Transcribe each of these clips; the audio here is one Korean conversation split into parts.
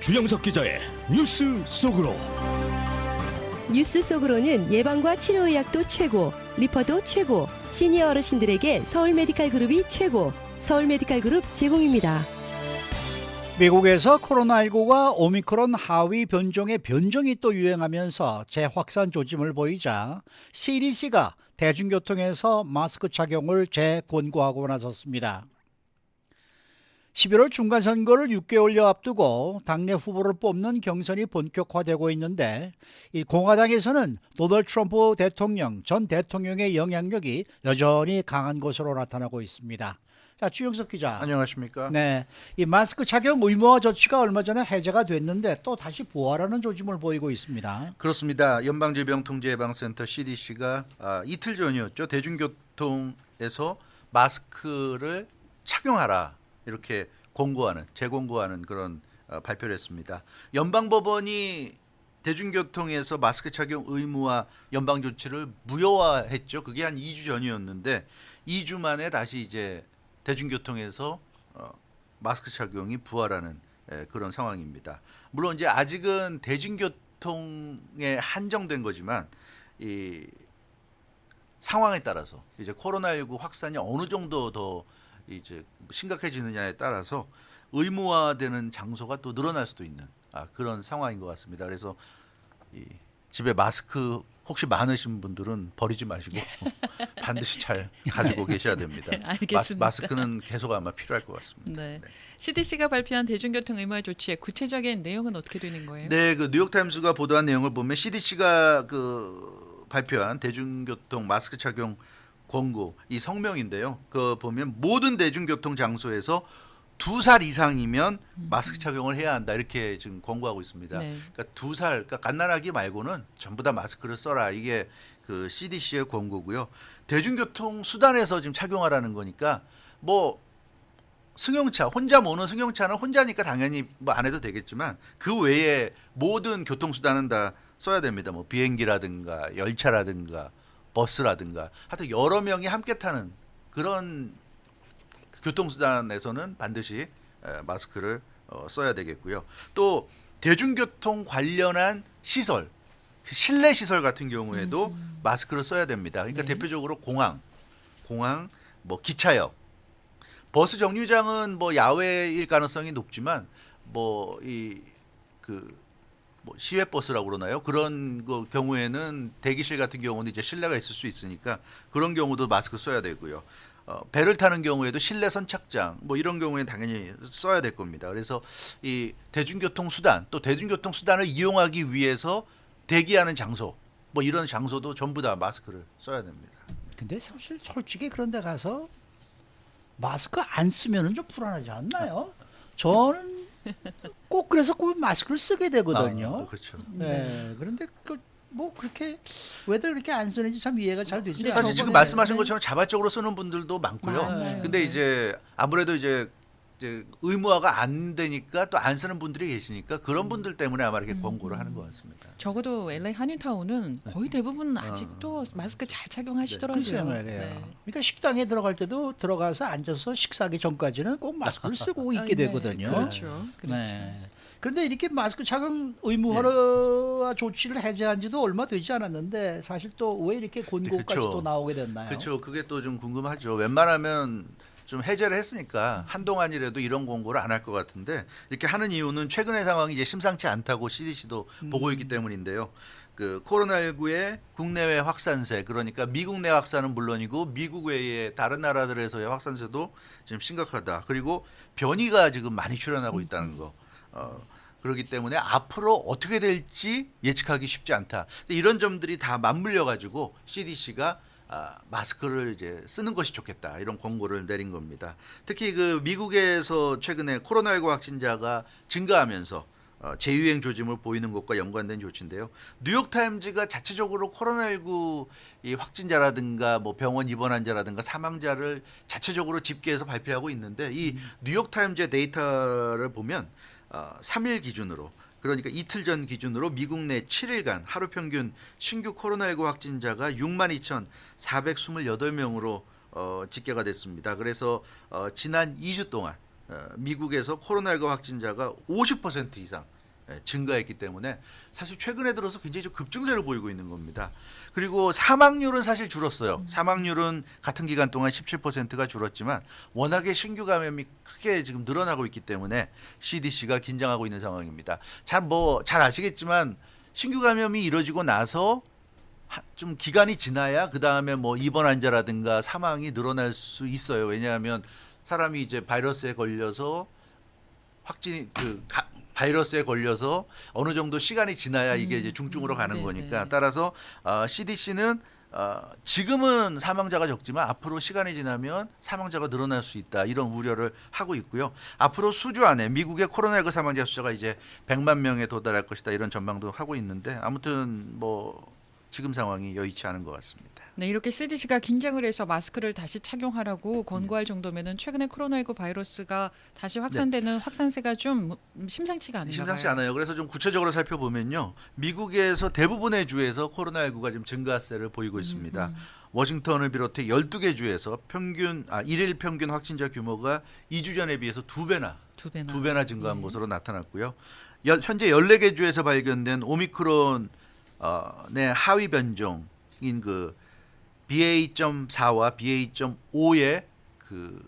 주영석 기자의 뉴스 속으로. 뉴스 속으로는 예방과 치료의학도 최고, 리퍼도 최고, 시니어 어르신들에게 서울 메디칼 그룹이 최고, 서울 메디칼 그룹 제공입니다. 미국에서 코로나19가 오미크론 하위 변종의 변종이 또 유행하면서 재확산 조짐을 보이자 CDC가 대중교통에서 마스크 착용을 재권고하고 나섰습니다. 11월 중간선거를 6개월여 앞두고 당내 후보를 뽑는 경선이 본격화되고 있는데 이 공화당에서는 도널드 트럼프 대통령, 전 대통령의 영향력이 여전히 강한 것으로 나타나고 있습니다. 자, 주영석 기자. 안녕하십니까? 네, 이 마스크 착용 의무화 조치가 얼마 전에 해제가 됐는데 또 다시 부활하는 조짐을 보이고 있습니다. 그렇습니다. 연방질병통제예방센터 CDC가 이틀 전이었죠. 대중교통에서 마스크를 착용하라 이렇게 재공고하는 그런 발표를 했습니다. 연방법원이 대중교통에서 마스크 착용 의무화 연방 조치를 무효화했죠. 그게 한 2주 전이었는데 2주 만에 다시 이제 대중교통에서 마스크 착용이 부활하는 그런 상황입니다. 물론 이제 아직은 대중교통에 한정된 거지만 이 상황에 따라서 이제 코로나19 확산이 어느 정도 더 이제 심각해지느냐에 따라서 의무화되는 장소가 또 늘어날 수도 있는 그런 상황인 것 같습니다. 그래서 이 집에 마스크 혹시 많으신 분들은 버리지 마시고 반드시 잘 가지고 계셔야 됩니다. 알겠습니다. 마스크는 계속 아마 필요할 것 같습니다. 네. CDC가 발표한 대중교통 의무화 조치의 구체적인 내용은 어떻게 되는 거예요? 네, 그 뉴욕타임스가 보도한 내용을 보면 CDC가 발표한 대중교통 마스크 착용 권고 이 성명인데요. 그 보면 모든 대중교통 장소에서 2살 이상이면 마스크 착용을 해야 한다 이렇게 지금 권고하고 있습니다. 네. 그러니까 2살, 그러니까 갓난아기 말고는 전부 다 마스크를 써라 이게 그 CDC의 권고고요. 대중교통 수단에서 지금 착용하라는 거니까 뭐 승용차 혼자 모는 승용차는 혼자니까 당연히 뭐 안 해도 되겠지만 그 외에 모든 교통수단은 다 써야 됩니다. 뭐 비행기라든가 열차라든가 버스라든가 하여튼 여러 명이 함께 타는 그런 교통수단에서는 반드시 마스크를 써야 되겠고요. 또 대중교통 관련한 시설, 실내 시설 같은 경우에도 마스크를 써야 됩니다. 그러니까 네. 대표적으로 공항, 뭐 기차역, 버스 정류장은 뭐 야외일 가능성이 높지만 뭐 시외 버스라고 그러나요? 그런 경우에는 대기실 같은 경우는 이제 실내가 있을 수 있으니까 그런 경우도 마스크 써야 되고요. 배를 타는 경우에도 실내 선착장 뭐 이런 경우에는 당연히 써야 될 겁니다. 그래서 이 대중교통 수단 또 대중교통 수단을 이용하기 위해서 대기하는 장소 뭐 이런 장소도 전부 다 마스크를 써야 됩니다. 근데 솔직히 그런 데 가서 마스크 안 쓰면은 좀 불안하지 않나요? 저는 꼭 그래서 꼭 마스크를 쓰게 되거든요. 그렇죠. 네. 그런데 뭐 그렇게 왜들 그렇게 안 쓰는지 참 이해가 잘 되지 않아요. 사실 지금 말씀하신 것처럼 자발적으로 쓰는 분들도 많고요. 네. 근데 이제 아무래도 이제 의무화가 안 되니까 또 안 쓰는 분들이 계시니까 그런 분들 때문에 아마 이렇게 권고를 하는 것 같습니다. 적어도 LA 한인타운은 거의 대부분 아직도 마스크 잘 착용하시더라고요. 글쎄요 말이에요. 네. 그러니까 식당에 들어갈 때도 들어가서 앉아서 식사하기 전까지는 꼭 마스크를 쓰고 있게 네, 되거든요. 그렇죠. 네. 그런데 이렇게 마스크 착용 의무화 조치를 해제한 지도 얼마 되지 않았는데 사실 또 왜 이렇게 권고까지 그렇죠. 또 나오게 됐나요? 그렇죠. 그게 또 좀 궁금하죠. 웬만하면 좀 해제를 했으니까 한동안이라도 이런 권고를 안 할 것 같은데 이렇게 하는 이유는 최근의 상황이 이제 심상치 않다고 CDC도 보고 있기 때문인데요. 그 코로나19의 국내외 확산세 그러니까 미국 내 확산은 물론이고 미국 외의 다른 나라들에서의 확산세도 지금 심각하다. 그리고 변이가 지금 많이 출현하고 있다는 거. 그렇기 때문에 앞으로 어떻게 될지 예측하기 쉽지 않다. 이런 점들이 다 맞물려 가지고 CDC가 마스크를 이제 쓰는 것이 좋겠다 이런 권고를 내린 겁니다. 특히 그 미국에서 최근에 코로나19 확진자가 증가하면서 재유행 조짐을 보이는 것과 연관된 조치인데요. 뉴욕타임즈가 자체적으로 코로나19 이 확진자라든가 뭐 병원 입원 환자라든가 사망자를 자체적으로 집계해서 발표하고 있는데 이 뉴욕타임즈의 데이터를 보면 3일 기준으로 그러니까 이틀 전 기준으로 미국 내 7일간 하루 평균 신규 코로나19 확진자가 62,428명으로 집계가 됐습니다. 그래서 지난 2주 동안 미국에서 코로나19 확진자가 50% 이상 증가했기 때문에 사실 최근에 들어서 굉장히 좀 급증세를 보이고 있는 겁니다. 그리고 사망률은 사실 줄었어요. 사망률은 같은 기간 동안 17%가 줄었지만 워낙에 신규 감염이 크게 지금 늘어나고 있기 때문에 CDC가 긴장하고 있는 상황입니다. 잘 아시겠지만 신규 감염이 이루어지고 나서 좀 기간이 지나야 그 다음에 뭐 입원 환자라든가 사망이 늘어날 수 있어요. 왜냐하면 사람이 이제 바이러스에 걸려서 바이러스에 걸려서 어느 정도 시간이 지나야 이게 이제 중증으로 가는 네, 거니까 네. 따라서 CDC는 지금은 사망자가 적지만 앞으로 시간이 지나면 사망자가 늘어날 수 있다 이런 우려를 하고 있고요. 앞으로 수주 안에 미국의 코로나19 사망자 숫자가 이제 100만 명에 도달할 것이다 이런 전망도 하고 있는데 아무튼 뭐 지금 상황이 여의치 않은 것 같습니다. 네, 이렇게 CDC가 긴장을 해서 마스크를 다시 착용하라고 권고할 정도면은 최근에 코로나19 바이러스가 다시 확산되는 확산세가 좀 심상치가 않은가 심상치 봐요. 않아요. 그래서 좀 구체적으로 살펴보면요. 미국에서 대부분의 주에서 코로나19가 지금 증가세를 보이고 있습니다. 워싱턴을 비롯해 12개 주에서 일일 평균 확진자 규모가 2주 전에 비해서 두 배나 증가한 것으로 나타났고요. 현재 14개 주에서 발견된 오미크론의 하위 변종인 그 BA.4와 BA.5의 그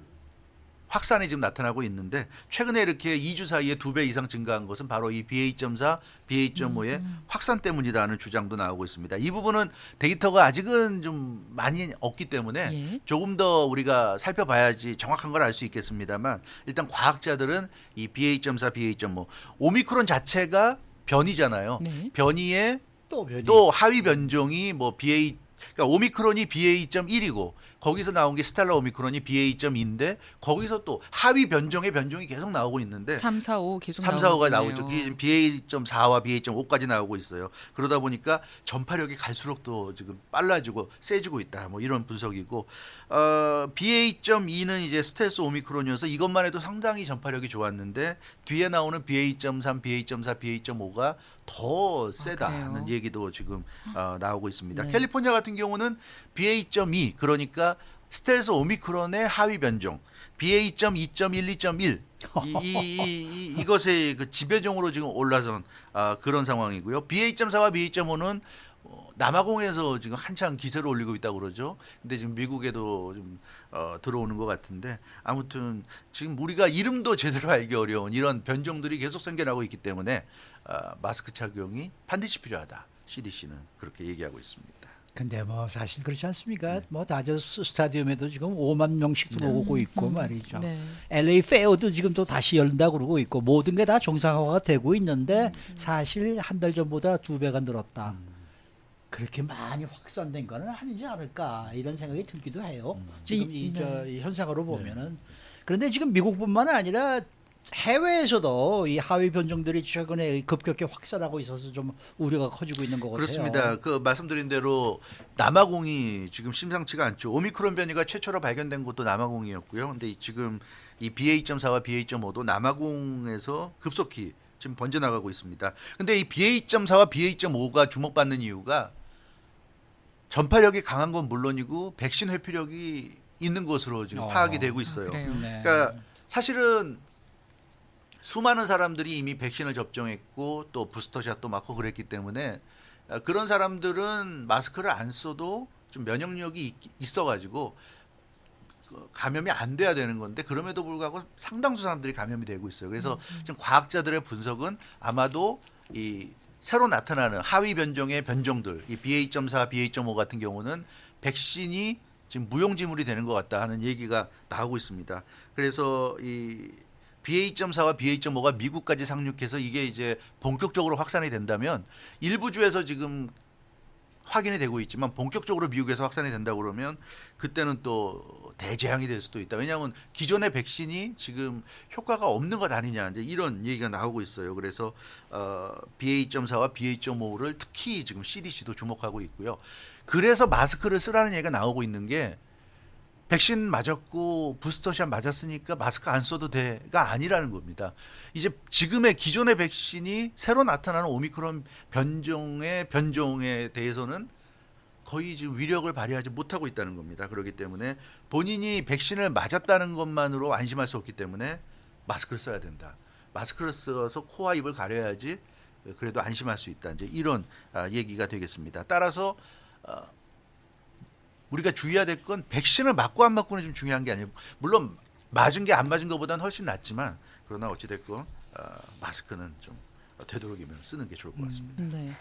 확산이 지금 나타나고 있는데 최근에 이렇게 2주 사이에 2배 이상 증가한 것은 바로 이 BA.4, BA.5의 확산 때문이라는 주장도 나오고 있습니다. 이 부분은 데이터가 아직은 좀 많이 없기 때문에 예. 조금 더 우리가 살펴봐야지 정확한 걸 알 수 있겠습니다만 일단 과학자들은 이 BA.4, BA.5 오미크론 자체가 변이잖아요. 네. 변이에 또 변이. 또 하위 변종이 뭐 그러니까 오미크론이 BA.1이고 거기서 나온 게 스텔라 오미크론이 BA.2인데 거기서 또 하위 변종의 변종이 계속 나오고 있는데 3, 4, 5 계속 3, 4, 5가 나오고 나오죠. 그게 지금 BA.4와 BA.5까지 나오고 있어요. 그러다 보니까 전파력이 갈수록 또 지금 빨라지고 세지고 있다. 뭐 이런 분석이고 BA.2는 이제 스텔스 오미크론이어서 이것만 해도 상당히 전파력이 좋았는데 뒤에 나오는 BA.3, BA.4, BA.5가 더 세다는 그래요? 얘기도 지금 나오고 있습니다. 네. 캘리포니아 같은 경우는 BA.2 그러니까 스텔스 오미크론의 하위 변종 BA.2.1, 2.1 이것의 그 지배종으로 지금 올라선 그런 상황이고요. BA.4와 BA.5는 남아공에서 지금 한창 기세를 올리고 있다고 그러죠. 근데 지금 미국에도 좀 들어오는 것 같은데 아무튼 지금 우리가 이름도 제대로 알기 어려운 이런 변종들이 계속 생겨나고 있기 때문에 마스크 착용이 반드시 필요하다. CDC는 그렇게 얘기하고 있습니다. 근데 뭐 사실 그렇지 않습니까? 뭐 다저스 스타디움에도 지금 5만 명씩 들어오고 있고 말이죠. 네. LA 페어도 지금 또 다시 열린다고 그러고 있고 모든 게 다 정상화가 되고 있는데 사실 한 달 전보다 2배가 늘었다. 그렇게 많이 확산된 거는 아니지 않을까 이런 생각이 들기도 해요. 지금 이 현상으로 보면은 그런데 지금 미국뿐만 아니라 해외에서도 이 하위 변종들이 최근에 급격히 확산하고 있어서 좀 우려가 커지고 있는 것 같아요. 그렇습니다. 그 말씀드린 대로 남아공이 지금 심상치가 않죠. 오미크론 변이가 최초로 발견된 곳도 남아공이었고요. 근데 지금 이 BA.4와 BA.5도 남아공에서 급속히 지금 번져나가고 있습니다. 근데 이 BA.4와 BA.5가 주목받는 이유가 전파력이 강한 건 물론이고 백신 회피력이 있는 것으로 지금 파악이 되고 있어요. 그래요? 네. 그러니까 사실은 수많은 사람들이 이미 백신을 접종했고 또 부스터샷도 맞고 그랬기 때문에 그런 사람들은 마스크를 안 써도 좀 면역력이 있어가지고 감염이 안 돼야 되는 건데 그럼에도 불구하고 상당수 사람들이 감염이 되고 있어요. 그래서 지금 과학자들의 분석은 아마도 이 새로 나타나는 하위 변종의 변종들, 이 BA.4, BA.5 같은 경우는 백신이 지금 무용지물이 되는 것 같다 하는 얘기가 나오고 있습니다. 그래서 이 BA.4와 BA.5가 미국까지 상륙해서 이게 이제 본격적으로 확산이 된다면 일부 주에서 지금 확인이 되고 있지만 본격적으로 미국에서 확산이 된다고 그러면 그때는 또 대재앙이 될 수도 있다. 왜냐하면 기존의 백신이 지금 효과가 없는 것 아니냐 이제 이런 얘기가 나오고 있어요. 그래서 BA.4와 BA.5를 특히 지금 CDC도 주목하고 있고요. 그래서 마스크를 쓰라는 얘기가 나오고 있는 게 백신 맞았고 부스터샷 맞았으니까 마스크 안 써도 돼가 아니라는 겁니다. 이제 지금의 기존의 백신이 새로 나타나는 오미크론 변종에 대해서는 거의 지금 위력을 발휘하지 못하고 있다는 겁니다. 그렇기 때문에 본인이 백신을 맞았다는 것만으로 안심할 수 없기 때문에 마스크를 써야 된다. 마스크를 써서 코와 입을 가려야지 그래도 안심할 수 있다. 이제 이런 얘기가 되겠습니다. 따라서 우리가 주의해야 될 건 백신을 맞고 안 맞고는 좀 중요한 게 아니고 물론 맞은 게 안 맞은 것보다는 훨씬 낫지만 그러나 어찌 됐건 마스크는 좀 되도록이면 쓰는 게 좋을 것 같습니다. 네.